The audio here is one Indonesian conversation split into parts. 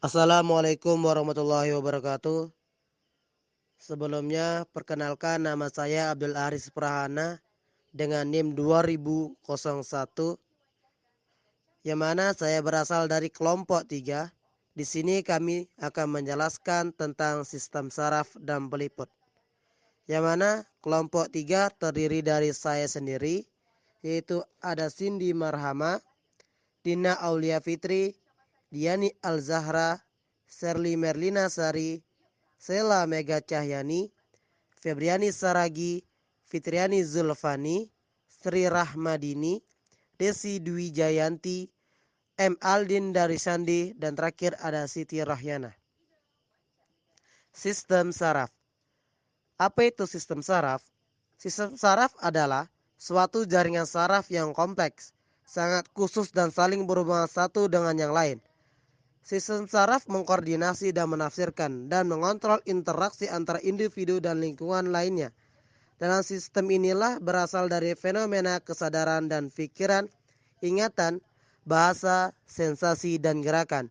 Assalamualaikum warahmatullahi wabarakatuh. Sebelumnya, perkenalkan nama saya Abdul Aris Prahana dengan NIM 2001, yang mana saya berasal dari kelompok 3. Di sini kami akan menjelaskan tentang sistem saraf dan peliput. Yang mana kelompok 3 terdiri dari saya sendiri, yaitu ada Cindy Marhama, Dina Aulia Fitri, Diani Al-Zahra, Serli Merlina Sari, Sela Mega Cahyani, Febriani Saragi, Fitriani Zulfani, Sri Rahmadini, Desi Dwi Jayanti, M. Aldin Darisandi, dan terakhir ada Siti Rahyana. Sistem saraf. Apa itu sistem saraf? Sistem saraf adalah suatu jaringan saraf yang kompleks, sangat khusus dan saling berhubungan satu dengan yang lain. Sistem saraf mengkoordinasi dan menafsirkan dan mengontrol interaksi antara individu dan lingkungan lainnya. Dalam sistem inilah berasal dari fenomena kesadaran dan pikiran, ingatan, bahasa, sensasi, dan gerakan.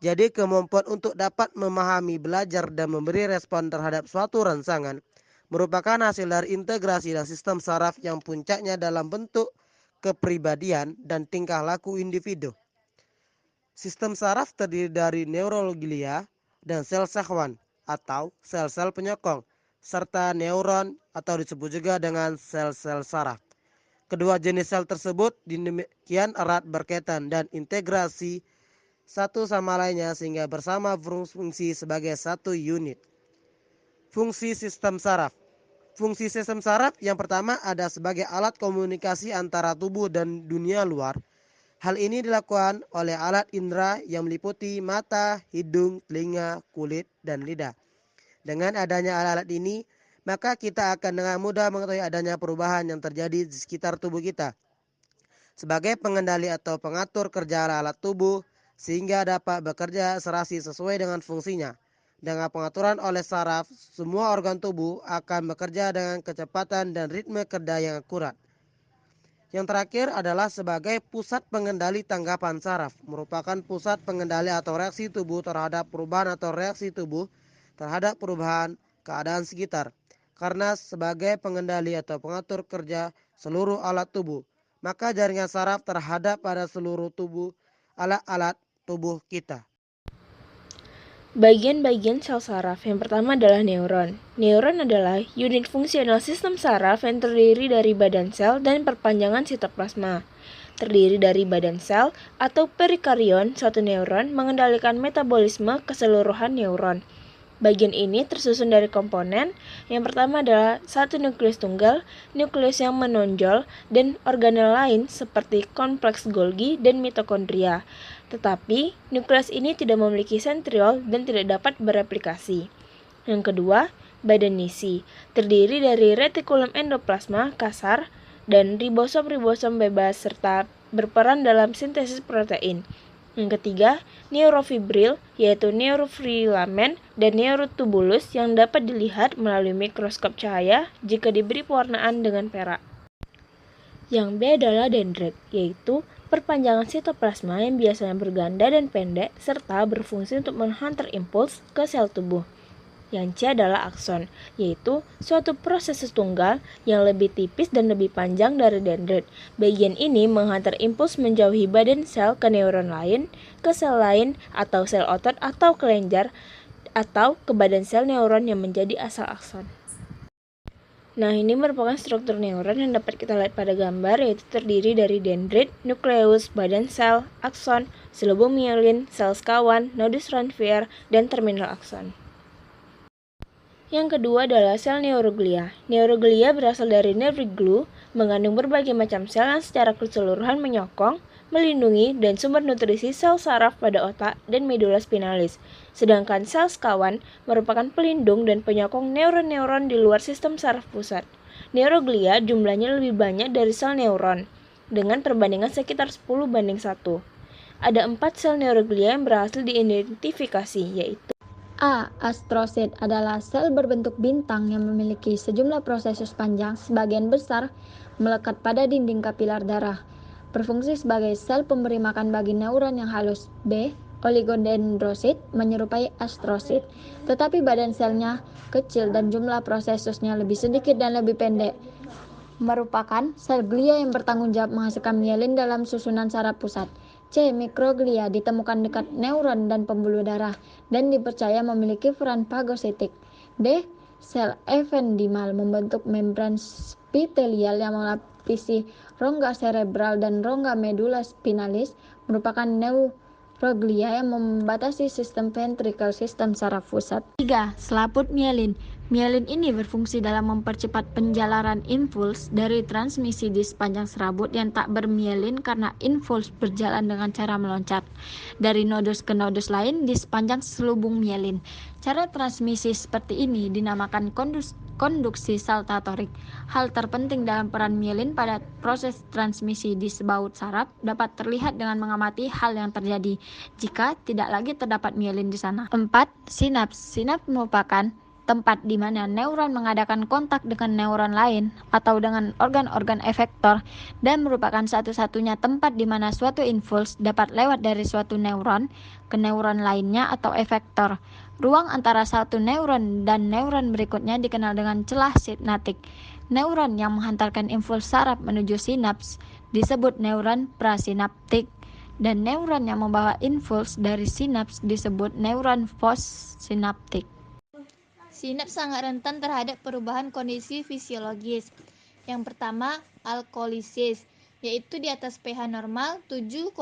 Jadi kemampuan untuk dapat memahami, belajar, dan memberi respon terhadap suatu rangsangan merupakan hasil dari integrasi dan sistem saraf yang puncaknya dalam bentuk kepribadian dan tingkah laku individu. Sistem saraf terdiri dari neuroglia dan sel sahwan atau sel-sel penyokong, serta neuron atau disebut juga dengan sel-sel saraf. Kedua jenis sel tersebut demikian erat berkaitan dan integrasi satu sama lainnya sehingga bersama berfungsi sebagai satu unit. Fungsi sistem saraf. Fungsi sistem saraf yang pertama ada sebagai alat komunikasi antara tubuh dan dunia luar. Hal ini dilakukan oleh alat indera yang meliputi mata, hidung, telinga, kulit, dan lidah. Dengan adanya alat-alat ini, maka kita akan dengan mudah mengetahui adanya perubahan yang terjadi di sekitar tubuh kita. Sebagai pengendali atau pengatur kerja alat tubuh, sehingga dapat bekerja serasi sesuai dengan fungsinya. Dengan pengaturan oleh saraf, semua organ tubuh akan bekerja dengan kecepatan dan ritme kerja yang akurat. Yang terakhir adalah sebagai pusat pengendali tanggapan saraf, merupakan pusat pengendali atau reaksi tubuh terhadap perubahan atau reaksi tubuh terhadap perubahan keadaan sekitar. Karena sebagai pengendali atau pengatur kerja seluruh alat tubuh, maka jaringan saraf terhadap pada seluruh tubuh alat-alat tubuh kita. Bagian-bagian sel saraf yang pertama adalah neuron. Neuron adalah unit fungsional sistem saraf yang terdiri dari badan sel dan perpanjangan sitoplasma. Terdiri dari badan sel atau perikarion, suatu neuron mengendalikan metabolisme keseluruhan neuron. Bagian ini tersusun dari komponen. Yang pertama adalah satu nukleus tunggal, nukleus yang menonjol, dan organel lain seperti kompleks Golgi dan mitokondria. Tetapi, nukleus ini tidak memiliki sentriol dan tidak dapat bereplikasi. Yang kedua, badan isi, terdiri dari retikulum endoplasma kasar dan ribosom-ribosom bebas serta berperan dalam sintesis protein. Yang ketiga, neurofibril, yaitu neurofilament dan neurotubulus yang dapat dilihat melalui mikroskop cahaya jika diberi pewarnaan dengan perak. Yang B adalah dendrit, yaitu perpanjangan sitoplasma yang biasanya berganda dan pendek serta berfungsi untuk menghantar impuls ke sel tubuh. Yang C adalah akson, yaitu suatu proses tunggal yang lebih tipis dan lebih panjang dari dendrit. Bagian ini menghantar impuls menjauhi badan sel ke neuron lain, ke sel lain, atau sel otot atau kelenjar, atau ke badan sel neuron yang menjadi asal akson. Nah, ini merupakan struktur neuron yang dapat kita lihat pada gambar, yaitu terdiri dari dendrit, nukleus, badan sel, akson, selubung mielin, sel sekawan, nodus Ranvier, dan terminal akson. Yang kedua adalah sel neuroglia. Neuroglia berasal dari nerve glue, mengandung berbagai macam sel yang secara keseluruhan menyokong, melindungi, dan sumber nutrisi sel saraf pada otak dan medula spinalis. Sedangkan sel sekawan merupakan pelindung dan penyokong neuron-neuron di luar sistem saraf pusat. Neuroglia jumlahnya lebih banyak dari sel neuron, dengan perbandingan sekitar 10:1. Ada 4 sel neuroglia yang berhasil diidentifikasi, yaitu A. Astrosit adalah sel berbentuk bintang yang memiliki sejumlah prosesus panjang, sebagian besar melekat pada dinding kapiler darah. Berfungsi sebagai sel pemberi makan bagi neuron yang halus. B. oligodendrosit menyerupai astrosit, tetapi badan selnya kecil dan jumlah prosesusnya lebih sedikit dan lebih pendek. Merupakan sel glia yang bertanggung jawab menghasilkan mielin dalam susunan saraf pusat. C. Mikroglia ditemukan dekat neuron dan pembuluh darah dan dipercaya memiliki peran fagositik. D. Sel ependimal membentuk membran spitelial yang melapisi rongga cerebral dan rongga medula spinalis, merupakan neuroglia yang membatasi sistem ventrikel, sistem saraf pusat. 3. Selaput mielin. Mielin ini berfungsi dalam mempercepat penjalaran impuls dari transmisi di sepanjang serabut yang tak bermielin karena impuls berjalan dengan cara meloncat dari nodus ke nodus lain di sepanjang selubung mielin. Cara transmisi seperti ini dinamakan konduksi saltatorik. Hal terpenting dalam peran mielin pada proses transmisi di sebaut saraf dapat terlihat dengan mengamati hal yang terjadi jika tidak lagi terdapat mielin di sana. 4. Sinaps. Sinaps merupakan tempat di mana neuron mengadakan kontak dengan neuron lain atau dengan organ-organ efektor dan merupakan satu-satunya tempat di mana suatu impuls dapat lewat dari suatu neuron ke neuron lainnya atau efektor. Ruang antara satu neuron dan neuron berikutnya dikenal dengan celah sinaptik. Neuron yang menghantarkan impuls saraf menuju sinaps disebut neuron prasinaptik dan neuron yang membawa impuls dari sinaps disebut neuron postsinaptik. Sinaps sangat rentan terhadap perubahan kondisi fisiologis. Yang pertama, alkolisis, yaitu di atas pH normal 7,4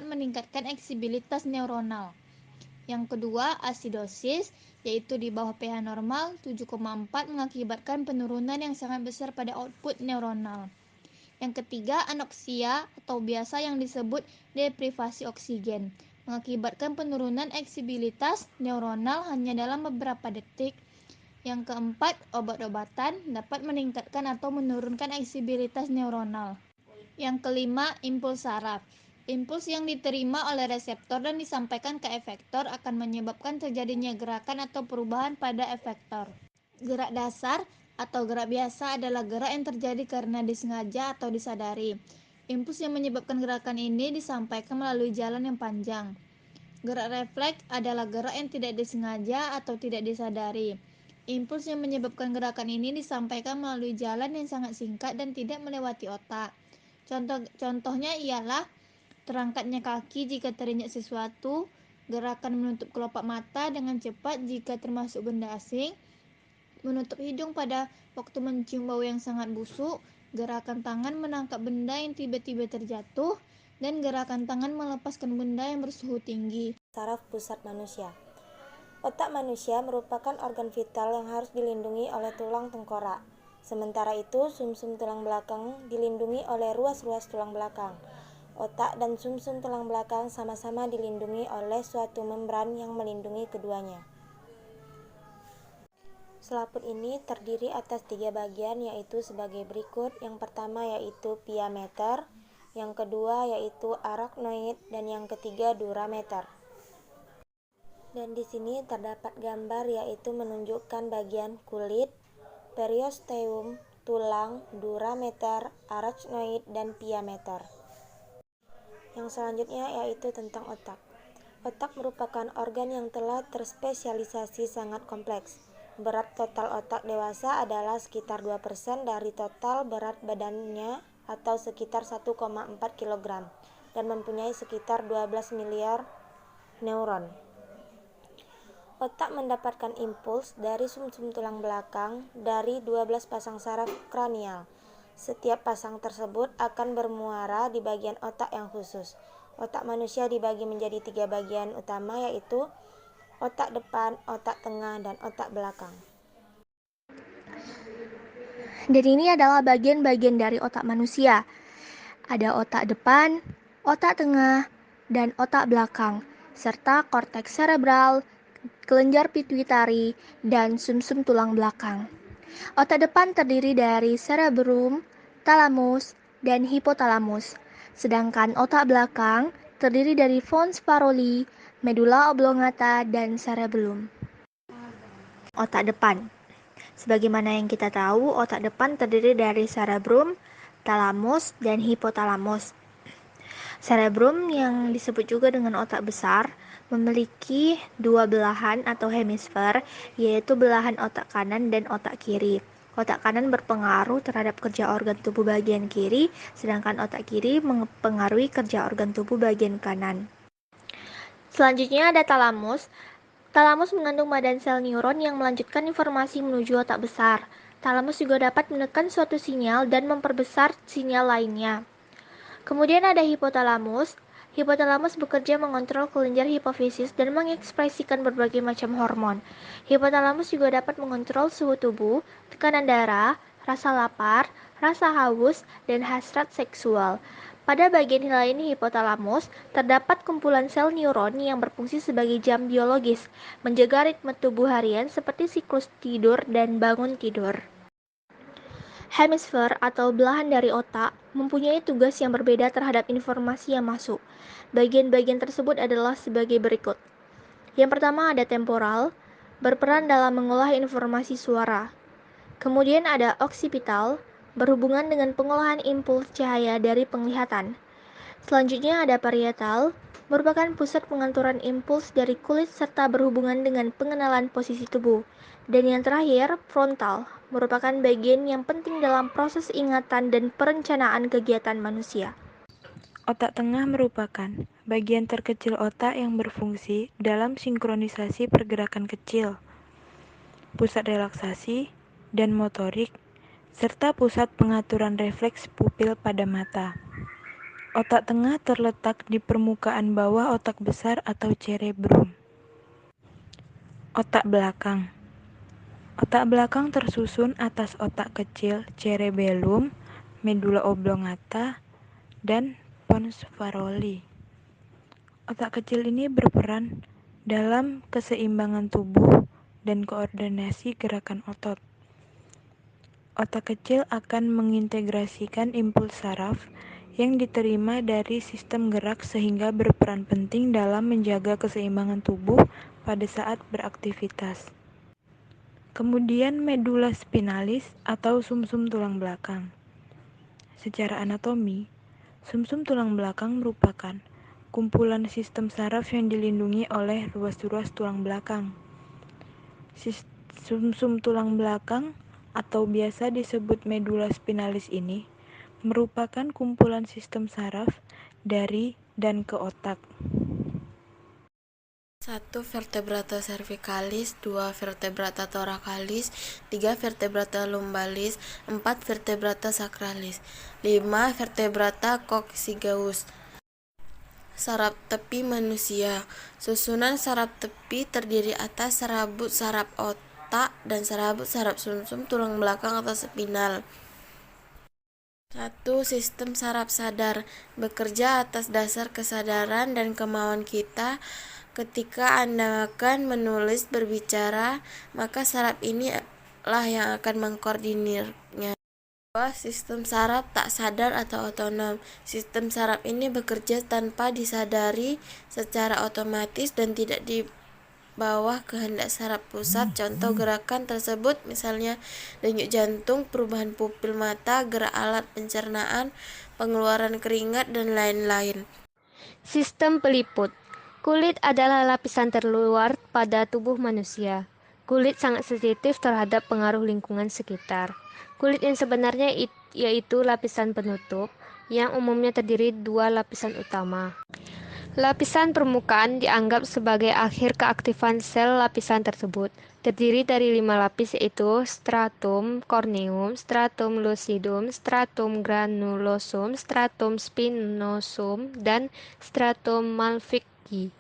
meningkatkan eksibilitas neuronal. Yang kedua, asidosis, yaitu di bawah pH normal 7,4 mengakibatkan penurunan yang sangat besar pada output neuronal. Yang ketiga, anoksia atau biasa yang disebut deprivasi oksigen, mengakibatkan penurunan eksibilitas neuronal hanya dalam beberapa detik. Yang keempat, obat-obatan dapat meningkatkan atau menurunkan eksibilitas neuronal. Yang kelima, impuls saraf. Impuls yang diterima oleh reseptor dan disampaikan ke efektor akan menyebabkan terjadinya gerakan atau perubahan pada efektor. Gerak dasar atau gerak biasa adalah gerak yang terjadi karena disengaja atau disadari. Impuls yang menyebabkan gerakan ini disampaikan melalui jalan yang panjang. Gerak refleks adalah gerak yang tidak disengaja atau tidak disadari. Impuls yang menyebabkan gerakan ini disampaikan melalui jalan yang sangat singkat dan tidak melewati otak. Contohnya ialah terangkatnya kaki jika terinjak sesuatu, gerakan menutup kelopak mata dengan cepat jika termasuk benda asing, menutup hidung pada waktu mencium bau yang sangat busuk, gerakan tangan menangkap benda yang tiba-tiba terjatuh, dan gerakan tangan melepaskan benda yang bersuhu tinggi. Saraf pusat manusia. Otak manusia merupakan organ vital yang harus dilindungi oleh tulang tengkorak. Sementara itu, sumsum tulang belakang dilindungi oleh ruas-ruas tulang belakang. Otak dan sumsum tulang belakang sama-sama dilindungi oleh suatu membran yang melindungi keduanya. Selaput ini terdiri atas 3 bagian, yaitu sebagai berikut. Yang pertama yaitu pia mater, yang kedua yaitu arachnoid, dan yang ketiga dura mater. Dan di sini terdapat gambar yaitu menunjukkan bagian kulit, periosteum, tulang, dura mater, arachnoid, dan pia mater. Yang selanjutnya yaitu tentang otak. Otak merupakan organ yang telah terspesialisasi sangat kompleks. Berat total otak dewasa adalah sekitar 2% dari total berat badannya atau sekitar 1,4 kg dan mempunyai sekitar 12 miliar neuron. Otak mendapatkan impuls dari sumsum tulang belakang dari 12 pasang saraf kranial. Setiap pasang tersebut akan bermuara di bagian otak yang khusus. Otak manusia dibagi menjadi 3 bagian utama, yaitu otak depan, otak tengah, dan otak belakang. Dan ini adalah bagian-bagian dari otak manusia. Ada otak depan, otak tengah, dan otak belakang, serta korteks cerebral, kelenjar pituitari, dan sumsum tulang belakang. Otak depan terdiri dari cerebrum, thalamus, dan hipotalamus, sedangkan otak belakang terdiri dari pons paroli, medula oblongata, dan cerebellum. Otak depan. Sebagaimana yang kita tahu, otak depan terdiri dari cerebrum, thalamus, dan hipotalamus. Cerebrum, yang disebut juga dengan otak besar, memiliki dua belahan atau hemisfer, yaitu belahan otak kanan dan otak kiri. Otak kanan berpengaruh terhadap kerja organ tubuh bagian kiri, sedangkan otak kiri mempengaruhi kerja organ tubuh bagian kanan. Selanjutnya ada talamus. Talamus mengandung badan sel neuron yang melanjutkan informasi menuju otak besar. Talamus juga dapat menekan suatu sinyal dan memperbesar sinyal lainnya. Kemudian ada hipotalamus. Hipotalamus bekerja mengontrol kelenjar hipofisis dan mengekspresikan berbagai macam hormon. Hipotalamus juga dapat mengontrol suhu tubuh, tekanan darah, rasa lapar, rasa haus, dan hasrat seksual. Pada bagian lain hipotalamus, terdapat kumpulan sel neuron yang berfungsi sebagai jam biologis, menjaga ritme tubuh harian seperti siklus tidur dan bangun tidur. Hemisfer atau belahan dari otak mempunyai tugas yang berbeda terhadap informasi yang masuk. Bagian-bagian tersebut adalah sebagai berikut. Yang pertama ada temporal, berperan dalam mengolah informasi suara. Kemudian ada oksipital, berhubungan dengan pengolahan impuls cahaya dari penglihatan. Selanjutnya ada parietal, merupakan pusat pengaturan impuls dari kulit serta berhubungan dengan pengenalan posisi tubuh. Dan yang terakhir, frontal, merupakan bagian yang penting dalam proses ingatan dan perencanaan kegiatan manusia. Otak tengah merupakan bagian terkecil otak yang berfungsi dalam sinkronisasi pergerakan kecil, pusat relaksasi dan motorik, serta pusat pengaturan refleks pupil pada mata. Otak tengah terletak di permukaan bawah otak besar atau cerebrum. Otak belakang. Otak belakang tersusun atas otak kecil cerebellum, medula oblongata, dan pons varoli. Otak kecil ini berperan dalam keseimbangan tubuh dan koordinasi gerakan otot. Otak kecil akan mengintegrasikan impuls saraf yang diterima dari sistem gerak sehingga berperan penting dalam menjaga keseimbangan tubuh pada saat beraktivitas. Kemudian medula spinalis atau sumsum tulang belakang. Secara anatomi, sumsum tulang belakang merupakan kumpulan sistem saraf yang dilindungi oleh ruas-ruas tulang belakang. Sumsum tulang belakang atau biasa disebut medula spinalis ini merupakan kumpulan sistem saraf dari dan ke otak. 1. Vertebrata cervicalis, 2. Vertebrata thoracalis, 3. Vertebrata lumbalis, 4. Vertebrata sacralis, 5. Vertebrata coccygeus. Saraf tepi manusia. Susunan saraf tepi terdiri atas serabut saraf otak dan serabut saraf sumsum tulang belakang atau spinal. 1. Sistem saraf sadar bekerja atas dasar kesadaran dan kemauan kita. Ketika Anda akan menulis berbicara, maka saraf ini lah yang akan mengkoordinirnya. 2. Sistem saraf tak sadar atau otonom. Sistem saraf ini bekerja tanpa disadari secara otomatis dan tidak di bawah kehendak saraf pusat. Contoh gerakan tersebut misalnya denyut jantung, perubahan pupil mata, gerak alat pencernaan, pengeluaran keringat, dan lain-lain. Sistem peliput. Kulit adalah lapisan terluar pada tubuh manusia. Kulit sangat sensitif terhadap pengaruh lingkungan sekitar. Kulit yang sebenarnya yaitu lapisan penutup, yang umumnya terdiri dua lapisan utama. Lapisan permukaan dianggap sebagai akhir keaktifan sel lapisan tersebut. Terdiri dari 5 lapis yaitu stratum corneum, stratum lucidum, stratum granulosum, stratum spinosum, dan stratum malficii.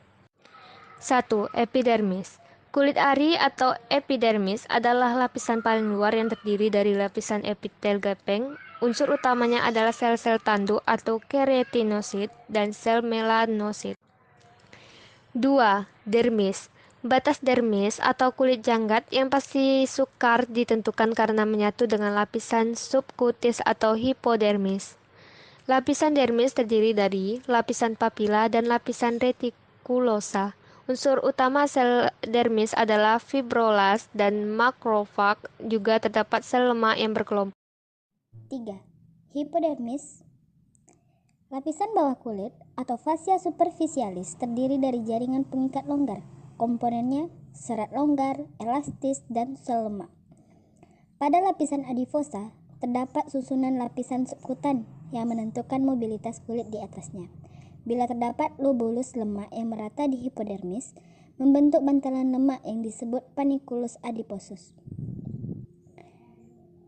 1. Epidermis. Kulit ari atau epidermis adalah lapisan paling luar yang terdiri dari lapisan epitel gepeng. Unsur utamanya adalah sel-sel tanduk atau keratinosit dan sel melanosit. 2. Dermis. Batas dermis atau kulit janggat yang pasti sukar ditentukan karena menyatu dengan lapisan subkutis atau hipodermis. Lapisan dermis terdiri dari lapisan papila dan lapisan retikulosa. Unsur utama sel dermis adalah fibrolas dan makrofag, juga terdapat sel lemak yang berkelompok. 3. Hipodermis Lapisan bawah kulit atau fascia superficialis terdiri dari jaringan pengikat longgar. Komponennya serat longgar, elastis, dan sel lemak. Pada lapisan adiposa terdapat susunan lapisan subkutan yang menentukan mobilitas kulit di atasnya. Bila terdapat lobulus lemak yang merata di hipodermis, membentuk bantalan lemak yang disebut panniculus adiposus.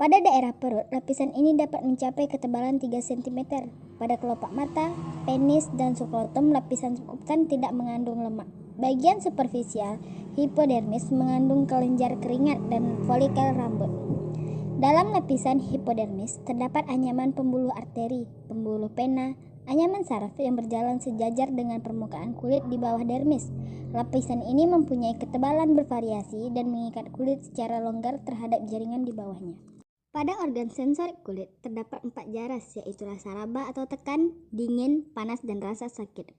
Pada daerah perut, lapisan ini dapat mencapai ketebalan 3 cm. Pada kelopak mata, penis, dan skrotum, lapisan subkutan tidak mengandung lemak. Bagian superficial hipodermis mengandung kelenjar keringat dan folikel rambut. Dalam lapisan hipodermis terdapat anyaman pembuluh arteri, pembuluh pena, anyaman saraf yang berjalan sejajar dengan permukaan kulit di bawah dermis. Lapisan ini mempunyai ketebalan bervariasi dan mengikat kulit secara longgar terhadap jaringan di bawahnya. Pada organ sensorik kulit terdapat 4 jaras, yaitu rasa raba atau tekan, dingin, panas, dan rasa sakit.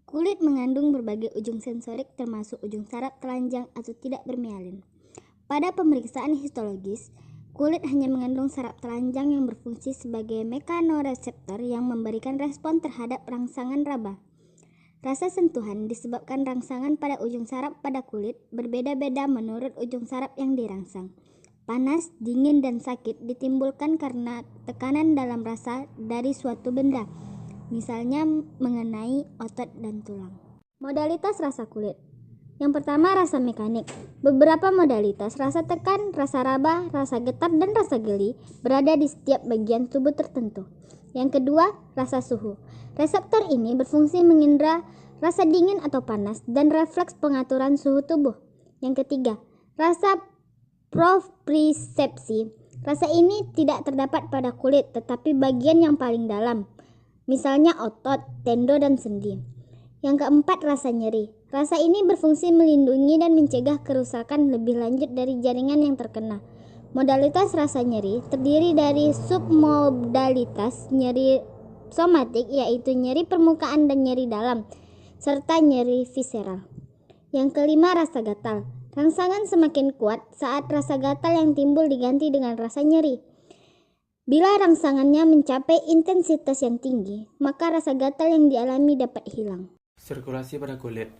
Kulit mengandung berbagai ujung sensorik termasuk ujung saraf telanjang atau tidak bermialin. Pada pemeriksaan histologis, kulit hanya mengandung saraf telanjang yang berfungsi sebagai mekanoreseptor yang memberikan respon terhadap rangsangan raba. Rasa sentuhan disebabkan rangsangan pada ujung saraf pada kulit berbeda-beda menurut ujung saraf yang dirangsang. Panas, dingin, dan sakit ditimbulkan karena tekanan dalam rasa dari suatu benda, misalnya mengenai otot dan tulang. Modalitas rasa kulit. Yang pertama, rasa mekanik. Beberapa modalitas rasa tekan, rasa raba, rasa getar, dan rasa geli berada di setiap bagian tubuh tertentu. Yang kedua, rasa suhu. Reseptor ini berfungsi mengindra rasa dingin atau panas dan refleks pengaturan suhu tubuh. Yang ketiga, rasa propriosepsi. Rasa ini tidak terdapat pada kulit, tetapi bagian yang paling dalam, misalnya otot, tendo, dan sendi. Yang keempat, rasa nyeri. Rasa ini berfungsi melindungi dan mencegah kerusakan lebih lanjut dari jaringan yang terkena. Modalitas rasa nyeri terdiri dari submodalitas nyeri somatik, yaitu nyeri permukaan dan nyeri dalam, serta nyeri visceral. Yang kelima, rasa gatal. Rangsangan semakin kuat saat rasa gatal yang timbul diganti dengan rasa nyeri. Bila rangsangannya mencapai intensitas yang tinggi, maka rasa gatal yang dialami dapat hilang. Sirkulasi pada kulit.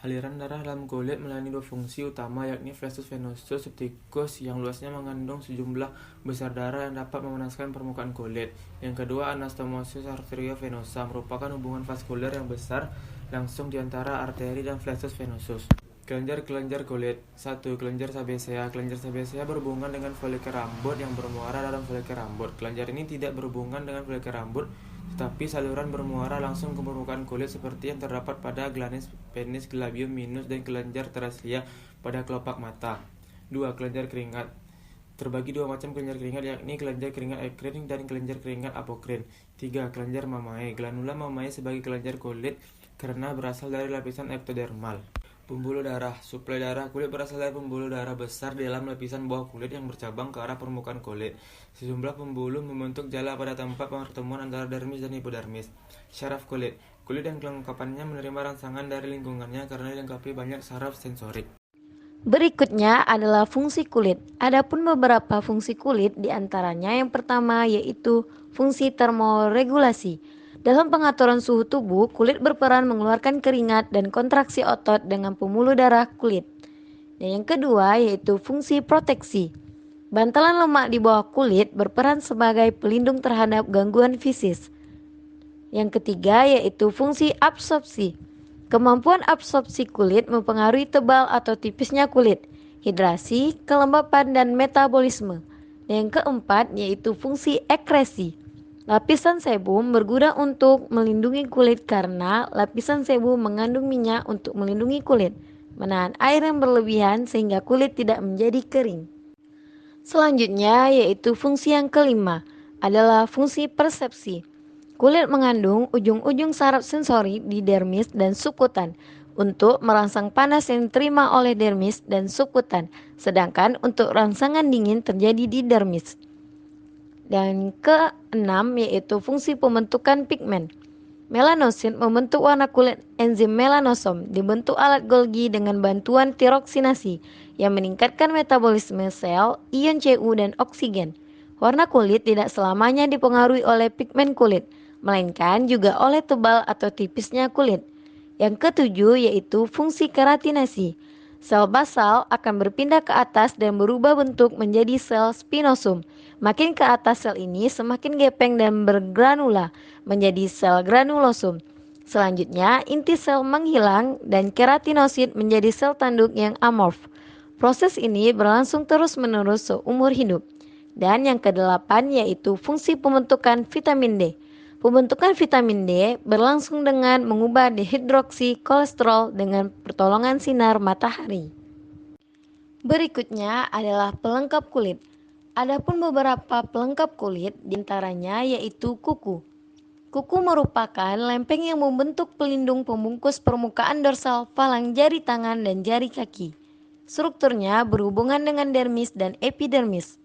Aliran darah dalam kulit melayani 2 fungsi utama, yakni fluxus venosus septicus yang luasnya mengandung sejumlah besar darah yang dapat memanaskan permukaan kulit. Yang kedua, anastomosis arteriovenosa merupakan hubungan vaskuler yang besar langsung di antara arteri dan fluxus venosus. Kelenjar kulit. 1. Kelenjar sabesea. Kelenjar sabesea berhubungan dengan folikel rambut yang bermuara dalam folikel rambut. Kelenjar ini tidak berhubungan dengan folikel rambut, tetapi saluran bermuara langsung ke permukaan kulit seperti yang terdapat pada glandes penis, glabium minus, dan kelenjar teraslia pada kelopak mata. 2. Kelenjar keringat. Terbagi 2 macam kelenjar keringat, yakni kelenjar keringat ekrin dan kelenjar keringat apokrin. 3. Kelenjar mamae. Glanula mamae sebagai kelenjar kulit karena berasal dari lapisan ektodermal. Pembuluh darah. Suplai darah kulit berasal dari pembuluh darah besar di dalam lapisan bawah kulit yang bercabang ke arah permukaan kulit. Sejumlah pembuluh membentuk jala pada tempat pertemuan antara dermis dan hipodermis. Syaraf kulit. Kulit dan kelengkapannya menerima rangsangan dari lingkungannya karena dilengkapi banyak saraf sensorik. Berikutnya adalah fungsi kulit. Adapun beberapa fungsi kulit diantaranya yang pertama yaitu fungsi termoregulasi. Dalam pengaturan suhu tubuh, kulit berperan mengeluarkan keringat dan kontraksi otot dengan pembuluh darah kulit. Dan yang kedua yaitu fungsi proteksi. Bantalan lemak di bawah kulit berperan sebagai pelindung terhadap gangguan fisis. Yang ketiga yaitu fungsi absorpsi. Kemampuan absorpsi kulit mempengaruhi tebal atau tipisnya kulit, hidrasi, kelembapan, dan metabolisme. Dan yang keempat yaitu fungsi ekresi. Lapisan sebum berguna untuk melindungi kulit karena lapisan sebum mengandung minyak untuk melindungi kulit, menahan air yang berlebihan sehingga kulit tidak menjadi kering. Selanjutnya yaitu fungsi yang kelima adalah fungsi persepsi. Kulit mengandung ujung-ujung saraf sensori di dermis dan subkutan untuk merangsang panas yang diterima oleh dermis dan subkutan, sedangkan untuk rangsangan dingin terjadi di dermis. Dan keenam yaitu fungsi pembentukan pigmen. Melanosit membentuk warna kulit. Enzim melanosom dibentuk alat Golgi dengan bantuan tiroksinasi yang meningkatkan metabolisme sel, ion Cu, dan oksigen. Warna kulit tidak selamanya dipengaruhi oleh pigmen kulit. melainkan juga oleh tebal atau tipisnya kulit. Yang ketujuh yaitu fungsi keratinasi. Sel basal akan berpindah ke atas dan berubah bentuk menjadi sel spinosum. Makin ke atas sel ini semakin gepeng dan bergranula menjadi sel granulosum. Selanjutnya, inti sel menghilang dan keratinosit menjadi sel tanduk yang amorf. Proses ini berlangsung terus-menerus seumur hidup. Dan yang kedelapan yaitu fungsi pembentukan vitamin D. Pembentukan vitamin D berlangsung dengan mengubah dehidroksi kolesterol dengan pertolongan sinar matahari. Berikutnya adalah pelengkap kulit. Adapun beberapa pelengkap kulit diantaranya yaitu kuku. Kuku merupakan lempeng yang membentuk pelindung pembungkus permukaan dorsal falang jari tangan dan jari kaki. Strukturnya berhubungan dengan dermis dan epidermis.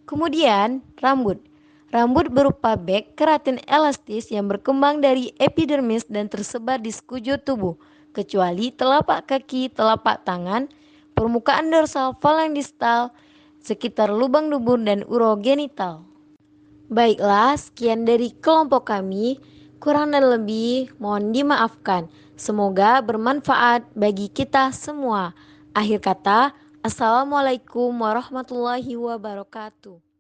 Kemudian, rambut. Rambut berupa beg keratin elastis yang berkembang dari epidermis dan tersebar di sekujur tubuh, kecuali telapak kaki, telapak tangan, permukaan dorsal falang distal, sekitar lubang dubur dan urogenital. Baiklah, sekian dari kelompok kami. Kurang dan lebih mohon dimaafkan. Semoga bermanfaat bagi kita semua. Akhir kata, Assalamualaikum warahmatullahi wabarakatuh.